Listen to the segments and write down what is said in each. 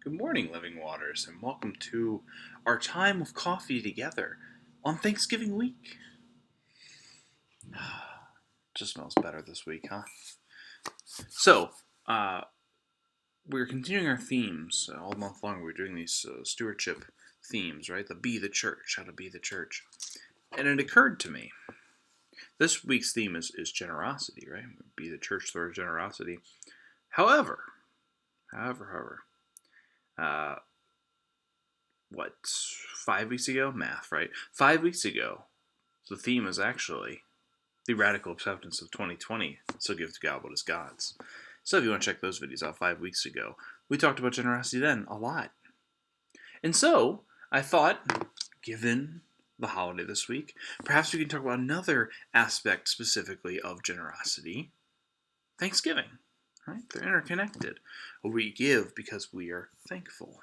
Good morning, Living Waters, and welcome to our time of coffee together on Thanksgiving week. Just smells better this week, huh? So, uh, we're continuing our themes all month long. We're doing these stewardship themes, right? The be the church, how to be the church. And it occurred to me, this week's theme is generosity, right? Be the church through our generosity. However, uh, what, 5 weeks ago? Math, right? 5 weeks ago, the theme is actually the radical acceptance of 2020. So give to God what is God's. So if you want to check those videos out 5 weeks ago, we talked about generosity then a lot. And so I thought, given the holiday this week, perhaps we can talk about another aspect specifically of generosity, Thanksgiving. Right? They're interconnected. We give because we are thankful.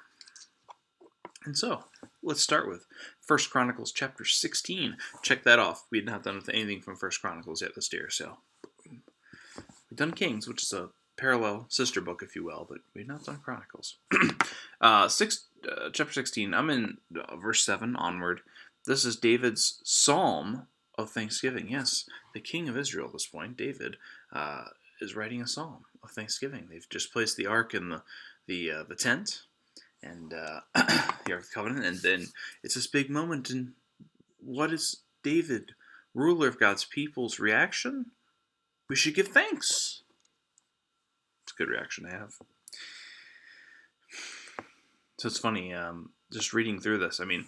And so, let's start with 1 Chronicles chapter 16. Check that off. We had not done anything from 1 Chronicles yet this year, so we've done Kings, which is a parallel sister book, if you will, but we've not done Chronicles. Chapter 16, I'm in verse 7 onward. This is David's psalm of thanksgiving. Yes, the king of Israel at this point, David, is writing a psalm of thanksgiving. They've just placed the ark in the tent, and the Ark of the Covenant, and then it's this big moment. And what is David, ruler of God's people's reaction? We should give thanks. It's a good reaction to have. So it's funny, just reading through this. I mean,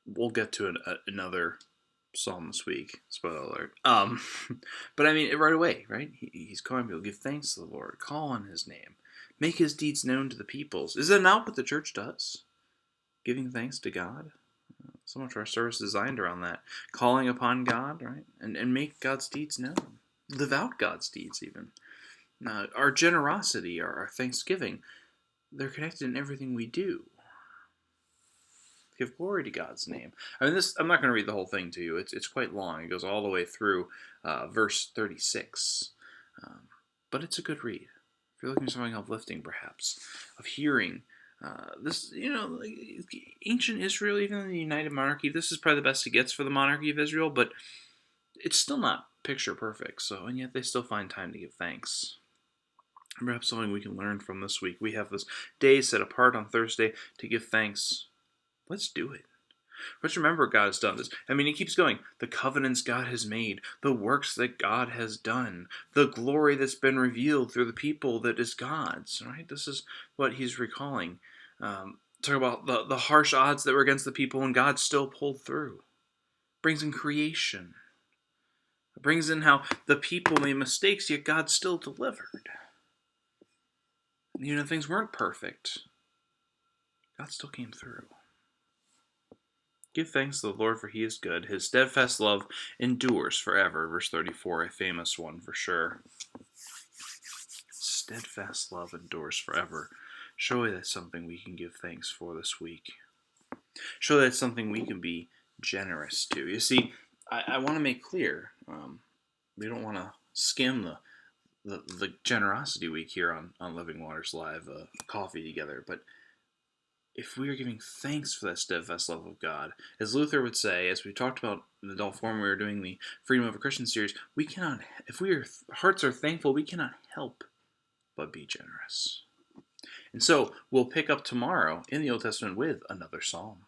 we'll get to another psalm this week. Spoiler alert. But I mean, right away, right? He's calling people, give thanks to the Lord, call on His name. Make His deeds known to the peoples. Is that not what the church does? Giving thanks to God? So much of our service is designed around that. Calling upon God, right? And make God's deeds known. Live out God's deeds, even. Our generosity, our thanksgiving, they're connected in everything we do. Give glory to God's name. I mean, I'm not going to read the whole thing to you. It's quite long. It goes all the way through verse 36. But it's a good read. If you're looking for something uplifting, perhaps, of hearing this, like ancient Israel, even in the United Monarchy, this is probably the best it gets for the monarchy of Israel, but it's still not picture perfect. So, and yet they still find time to give thanks. And perhaps something we can learn from this week. We have this day set apart on Thursday to give thanks. Let's do it. Let's remember God has done this. I mean, he keeps going. The covenants God has made, the works that God has done, the glory that's been revealed through the people that is God's, right? This is what he's recalling. Talk about the harsh odds that were against the people and God still pulled through. Brings in creation. Brings in how the people made mistakes, yet God still delivered. Things weren't perfect. God still came through. Give thanks to the Lord, for he is good. His steadfast love endures forever. Verse 34, a famous one for sure. Steadfast love endures forever. Surely that's something we can give thanks for this week. Surely that's something we can be generous to. You see, I want to make clear, we don't want to skim the generosity week here on Living Waters Live, coffee together, but if we are giving thanks for that steadfast love of God, as Luther would say, as we talked about in the adult forum, we were doing the Freedom of a Christian series, we cannot, if our hearts are thankful, we cannot help but be generous. And so we'll pick up tomorrow in the Old Testament with another psalm.